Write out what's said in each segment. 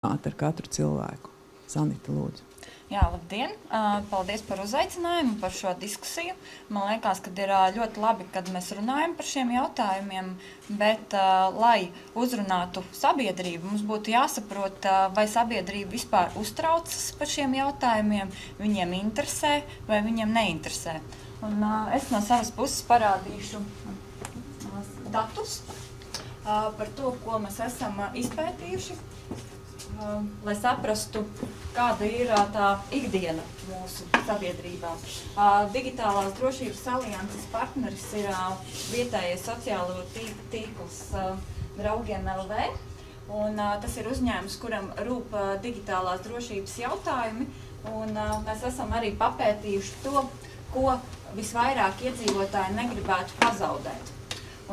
ar katru cilvēku. Sanita, lūdzu. Jā, labdien! Paldies par uzaicinājumu, par šo diskusiju. Man liekas, ka ir ļoti labi, kad mēs runājam par šiem jautājumiem, bet, lai uzrunātu sabiedrību, mums būtu jāsaprot, vai sabiedrība vispār uztraucas par šiem jautājumiem, viņiem interesē vai viņiem neinteresē. Un, es no savas puses parādīšu datus par to, ko mēs esam izpētījuši, lai saprastu, kāda ir tā ikdiena mūsu sabiedrībā. Digitālās drošības alianses partneris ir vietējais sociālo tīkls Draugiem LV, un tas ir uzņēmums, kuram rūp digitālās drošības jautājumi, un mēs esam arī papētījuši to, ko visvairāk iedzīvotāji negribētu pazaudēt.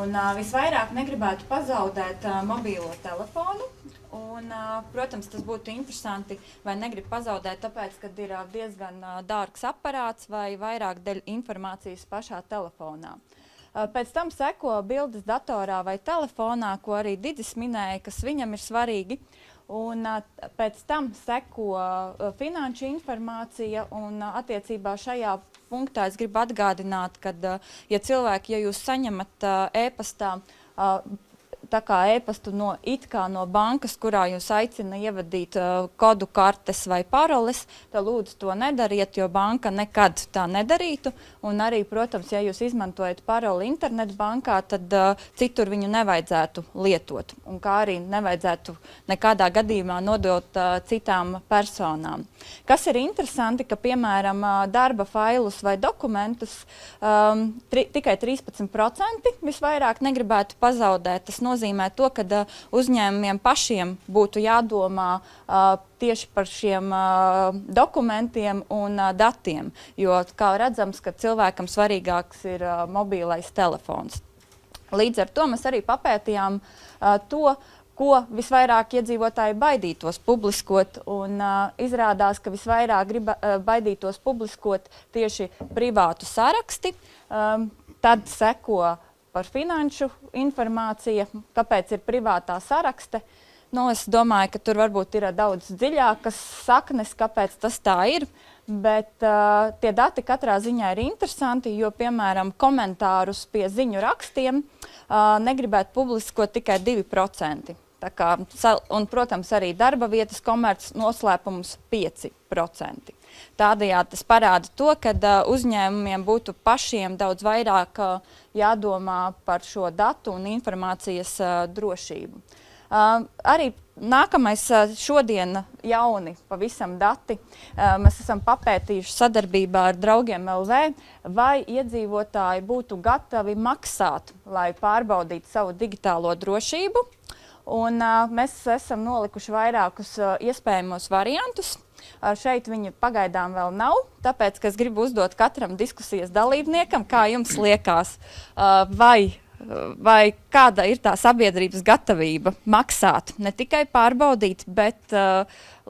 Un visvairāk negribētu pazaudēt mobīlo telefonu. Un, protams, tas būtu interesanti, vai negrib pazaudēt, tāpēc, ka ir diezgan dārgs aparāts vai vairāk informācijas pašā telefonā. Pēc tam seko bildes datorā vai telefonā, ko arī Didis minēja, kas viņam ir svarīgi. Un pēc tam seko finanšu informācija, un attiecībā šajā punktā es gribu atgādināt, ka, ja cilvēki, ja jūs saņemat e-pastā, tā kā e-pastu no bankas, kurā jūs aicina ievadīt kodu kartes vai paroles, tad lūdzu to nedariet, jo banka nekad tā nedarītu. Un arī, protams, ja jūs izmantojat paroli internetu bankā, tad citur viņu nevajadzētu lietot. Un kā arī nevajadzētu nekādā gadījumā nodot citām personām. Kas ir interesanti, ka, piemēram, darba failus vai dokumentus tikai 13% visvairāk negribētu pazaudēt. Tas nozīmē to, ka uzņēmumiem pašiem būtu jādomā tieši par šiem dokumentiem un datiem, jo, kā redzams, ka cilvēkam svarīgāks ir mobīlais telefons. Līdz ar to mēs arī papētījām to, ko visvairāk iedzīvotāji baidītos publiskot, un izrādās, ka visvairāk baidītos publiskot tieši privātu saraksti, tad seko par finanšu informāciju, kāpēc ir privātā sarakste. Nu, es domāju, ka tur varbūt ir daudz dziļākas saknes, kāpēc tas tā ir, bet tie dati katrā ziņā ir interesanti, jo, piemēram, komentārus pie ziņu rakstiem negribētu publiskot tikai 2%. Tā kā, un, protams, arī darba vietas komerc noslēpums 5%. Tādējādi tas parāda to, ka uzņēmumiem būtu pašiem daudz vairāk jādomā par šo datu un informācijas drošību. Arī nākamais šodien jauni pavisam dati. Mēs esam papētījuši sadarbībā ar Draugiem LV, vai iedzīvotāji būtu gatavi maksāt, lai pārbaudītu savu digitālo drošību. Un mēs esam nolikuši vairākus iespējamos variantus. Šeit viņi pagaidām vēl nav, tāpēc, ka es gribu uzdot katram diskusijas dalībniekam, kā jums liekas, vai kāda ir tā sabiedrības gatavība maksāt, ne tikai pārbaudīt, bet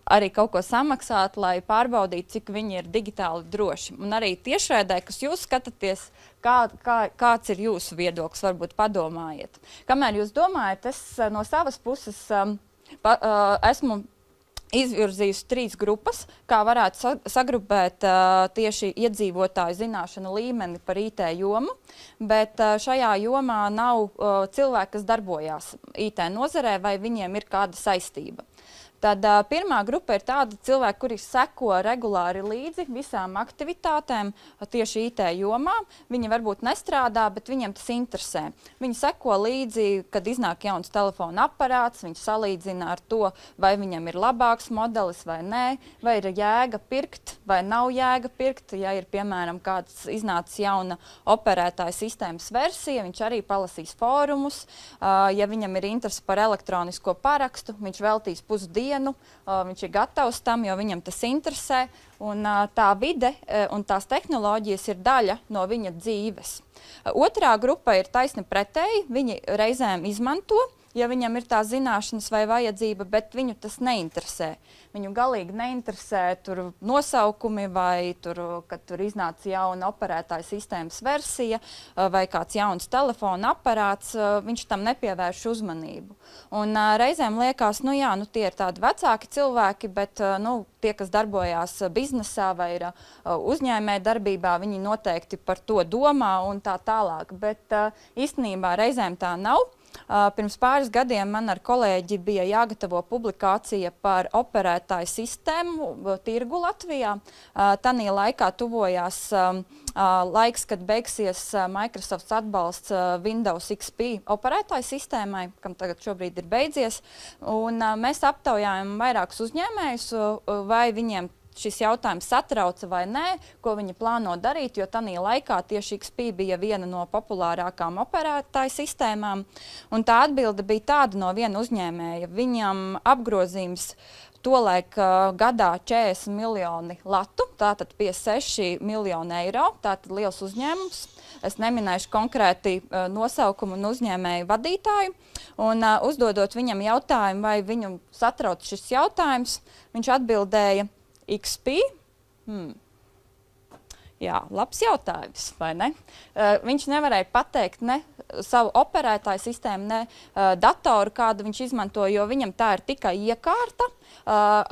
arī kaut ko samaksāt, lai pārbaudītu, cik viņi ir digitāli droši. Un arī tiešraidē, kas jūs skatāties, kāds ir jūsu viedoklis, varbūt padomājiet. Kamēr jūs domājat, es no savas puses esmu izvirzījusi 3 grupas, kā varētu sagrupēt tieši iedzīvotāju zināšanu līmeni par IT jomu, bet šajā jomā nav cilvēki, kas darbojās IT nozarē, vai viņiem ir kāda saistība. Tad pirmā grupa ir tāda cilvēki, kuri seko regulāri līdzi visām aktivitātēm tieši IT jomā. Viņi varbūt nestrādā, bet viņiem tas interesē. Viņi seko līdzi, kad iznāk jauns telefona aparāts, viņi salīdzina ar to, vai viņam ir labāks modelis vai nē, vai ir jēga pirkt vai nav jēga pirkt. Ja ir, piemēram, kāds iznācis jauna operētāja sistēmas versija, viņš arī palasīs fórumus. Ja viņam ir interese par elektronisko parakstu, viņš veltīs pusdienu. Viņš ir gatavs tam, jo viņam tas interesē, un tā vide un tās tehnoloģijas ir daļa no viņa dzīves. Otrā grupa ir taisni pretēji, viņi reizēm izmanto ja viņam ir tā zināšanas vai vajadzība, bet viņu tas neinteresē. Viņu galīgi neinteresē tur nosaukumi vai kad tur iznāca jauna operētāja sistēmas versija vai kāds jauns telefona aparāts, viņš tam nepievērš uzmanību. Un reizēm liekas, tie ir tādi vecāki cilvēki, bet tie, kas darbojās biznesā vai ir uzņēmēja darbībā, viņi noteikti par to domā un tā tālāk. Bet īstenībā reizēm tā nav. Pirms pāris gadiem man ar kolēģi bija jāgatavo publikācija par operētāju sistēmu tirgu Latvijā. Tanī laikā tuvojās laiks, kad beigsies Microsoft atbalsts Windows XP operētāju sistēmai, kam tagad šobrīd ir beidzies. Un mēs aptaujājam vairākus uzņēmējus, vai viņiem šis jautājums satrauca vai nē, ko viņi plāno darīt, jo tanī laikā tieši XP bija viena no populārākām operētāju sistēmām. Un tā atbilde bija tāda no viena uzņēmēja. Viņam apgrozījums tolaik gadā 40 miljoni latu, tātad pie 6 miljoni eiro, tātad liels uzņēmums. Es neminēšu konkrēti nosaukumu un uzņēmēju vadītāju. Un uzdodot viņam jautājumu, vai viņu satrauc šis jautājums, viņš atbildēja, XP? Jā, labs jautājums, vai ne? Viņš nevarēja pateikt ne savu operētāju sistēmu, ne datoru, kādu viņš izmanto, jo viņam tā ir tikai iekārta,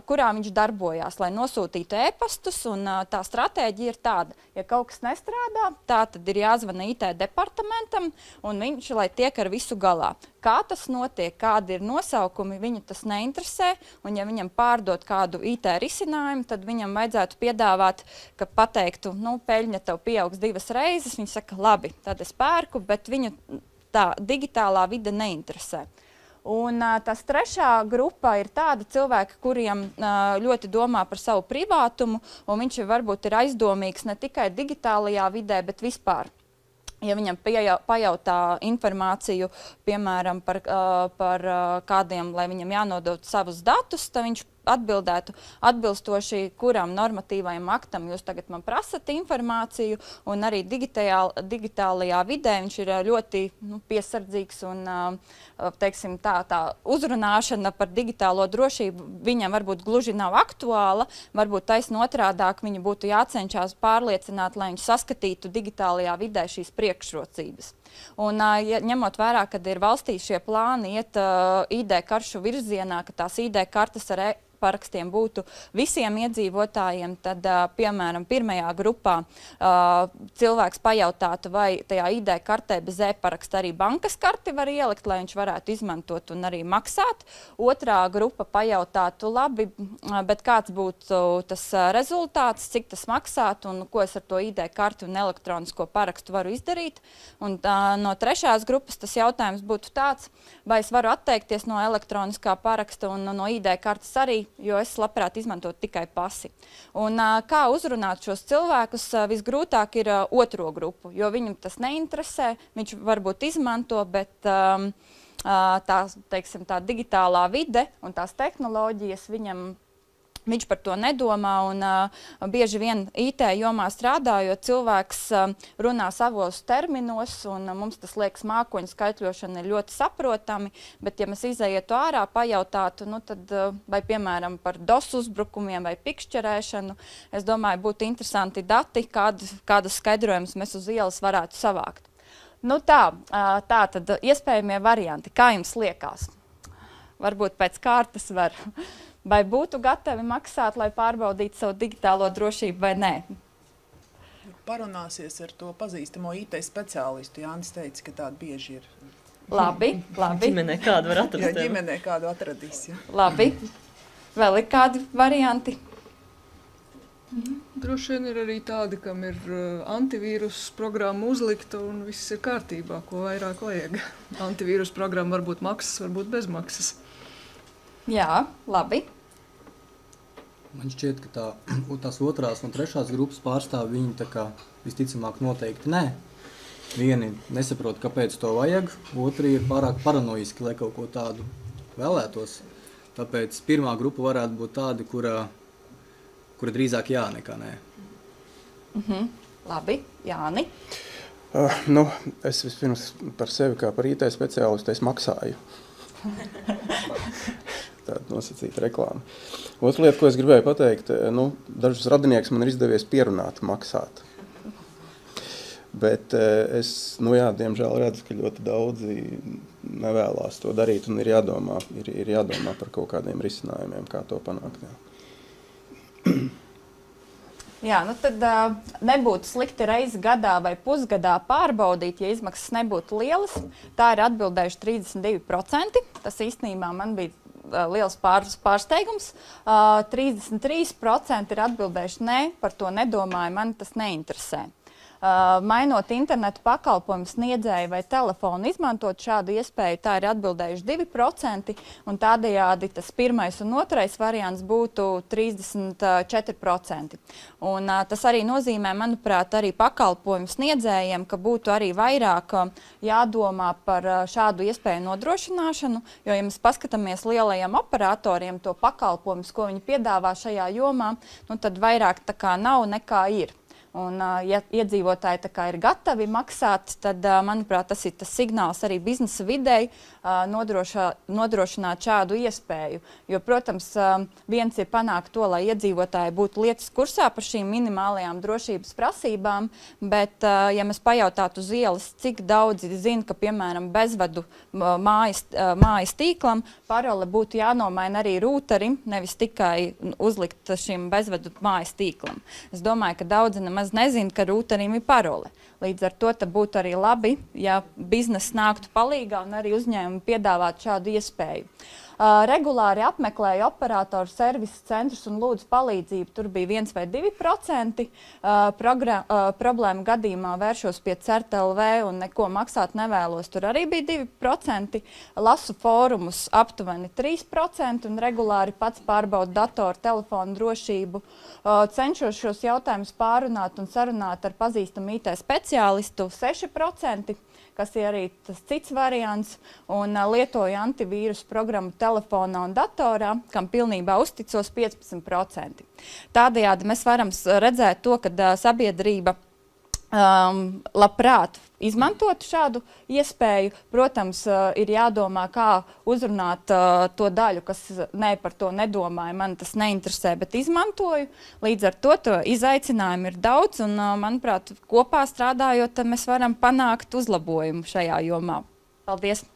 kurā viņš darbojās, lai nosūtītu e-pastus, un tā stratēģija ir tāda, ja kaut kas nestrādā, tā tad ir jāzvana IT departamentam, un viņš, lai tiek ar visu galā. Kā tas notiek, kādi ir nosaukumi, viņu tas neinteresē, un ja viņam pārdot kādu IT risinājumu, tad viņam vajadzētu piedāvāt, ka pateiktu, peļņa tev pieaugs 2 reizes, viņš saka, labi, tad es pērku, bet viņu tā digitālā vide neinteresē. Un tas trešā grupa ir tāda cilvēka, kuriem ļoti domā par savu privātumu, un viņš varbūt ir aizdomīgs ne tikai digitālajā vidē, bet vispār. Ja viņam pajautā informāciju, piemēram, par kādiem, lai viņam jānodod savus datus, tad viņš atbildētu atbilstoši, kuram normatīvajam aktam jūs tagad man prasat informāciju, un arī digitālajā vidē viņš ir ļoti piesardzīgs un, teiksim, tā uzrunāšana par digitālo drošību viņam varbūt gluži nav aktuāla, varbūt taisn otrādāk viņu būtu jācenšas pārliecināt, lai viņš saskatītu digitālajā vidē šīs priekšrocības. Un, ņemot vērā, kad ir valstī šie plāni iet ID karšu virzienā, ka tās ID kartes ar parakstiem būtu visiem iedzīvotājiem, tad, piemēram, pirmajā grupā cilvēks pajautātu, vai tajā ID kartē bez e-paraksta arī bankas karti var ielikt, lai viņš varētu izmantot un arī maksāt. Otrā grupa pajautātu, labi, bet kāds būtu tas rezultāts, cik tas maksātu un ko es ar to ID karti un elektronisko parakstu varu izdarīt. Un no trešās grupas tas jautājums būtu tāds, vai es varu atteikties no elektroniskā paraksta un no ID kartes arī, jo es labprāt izmantotu tikai pasi. Un kā uzrunāt šos cilvēkus, visgrūtāk ir otro grupu, jo viņam tas neinteresē, viņš varbūt izmanto, bet teiksim, tā digitālā vide un tās tehnoloģijas viņš par to nedomā, un bieži vien IT jomā strādājot, cilvēks runā savos terminos, un mums tas liekas mākoņu skaitļošana ir ļoti saprotami, bet ja mēs izejietu ārā, pajautātu, tad vai piemēram par DOS uzbrukumiem vai pikšķerēšanu, es domāju, būtu interesanti dati, kādas skaidrojumus mēs uz ielas varētu savākt. Tā tad iespējamie varianti. Kā jums liekas? Varbūt pēc kārtas var. Vai būtu gatavi maksāt, lai pārbaudītu savu digitālo drošību vai nē? Parunāsies ar to pazīstamo IT speciālistu. Jānis teica, ka tādi bieži ir. Labi. Ģimenē kādu var atrast. Jā, ģimenē kādu atradīs. Ja. Labi. Vēl ir kādi varianti? Droši vien ir arī tādi, kam ir antivīrus programma uzlikta un viss ir kārtībā, ko vairāk vajag. Antivīrus programma var būt maksas, var būt bez maksas. Jā, labi. Man šķiet, ka tās otrās un trešās grupas pārstāvi viņi tā kā visticamāk noteikti nē. Vieni nesaprot, kāpēc to vajag, otri ir pārāk paranoiski, lai kaut ko tādu vēlētos. Tāpēc pirmā grupa varētu būt tāda, kura drīzāk jā nekā nē. Labi, Jāni. Es vispirms par sevi kā par IT speciālistu es maksāju. Tāda nosacīta reklāma. Otra lieta, ko es gribēju pateikt, dažus radinieks man ir izdevies pierunāt maksāt. Bet es, diemžēl redzu, ka ļoti daudzi nevēlās to darīt un ir jādomā par kaut kādiem risinājumiem, kā to panākt. Jā, tad nebūtu slikti reizi gadā vai pusgadā pārbaudīt, ja izmaksas nebūtu lielas. Tā ir atbildējuši 32%. Tas īstenībā man bija liels pārsteigums. 33% ir atbildējuši nē, par to nedomāju, man tas neinteresē. Mainot internetu pakalpojumu sniedzēju vai telefonu izmantot šādu iespēju, tā ir atbildējuši 2%, un tādējādi tas pirmais un otrais variants būtu 34%. Un tas arī nozīmē, manuprāt, arī pakalpojumu sniedzējiem, ka būtu arī vairāk jādomā par šādu iespēju nodrošināšanu, jo, ja mēs paskatāmies lielajiem operatoriem to pakalpojumus, ko viņi piedāvā šajā jomā, tad vairāk tā kā nav nekā ir. Un, ja iedzīvotāji ir gatavi maksāt, tad, manuprāt, tas ir tas signāls arī biznesa videi nodrošināt šādu iespēju. Jo, protams, viens ir panākt to, lai iedzīvotāji būtu lietas kursā par šīm minimālajām drošības prasībām, bet, ja mēs pajautātu uz ielas, cik daudzi zina, ka, piemēram, bezvadu mājas tīklam parole būtu jānomaina arī rūterim, nevis tikai uzlikt šim bezvadu mājas tīklam. Es domāju, ka daudzi nemaz nezinu, ka rūterim ir parole. Līdz ar to būtu arī labi, ja bizness nāktu palīgā un arī uzņēmumi piedāvātu šādu iespēju. Regulāri apmeklēju operatoru servisu centrus un lūdzu palīdzību. Tur bija 1 vai 2%. Problēma gadījumā vēršos pie CERT.LV un neko maksāt nevēlos. Tur arī bija 2%. Lasu fórumus aptuveni 3% un regulāri pats pārbaudu datoru, telefonu drošību. Cenšos šos jautājumus pārunāt un sarunāt ar pazīstamu IT speciālistu 6%. Kas ir arī tas cits variants, un lietoju antivīrusu programmu telefonā un datorā, kam pilnībā uzticos 15%. Tādējādi mēs varam redzēt to, ka sabiedrība labprāt izmantot šādu iespēju. Protams, ir jādomā, kā uzrunāt to daļu, kas par to nedomāja, man tas neinteresē, bet izmantoju. Līdz ar to izaicinājumu ir daudz, un, manuprāt, kopā strādājot, mēs varam panākt uzlabojumu šajā jomā. Paldies!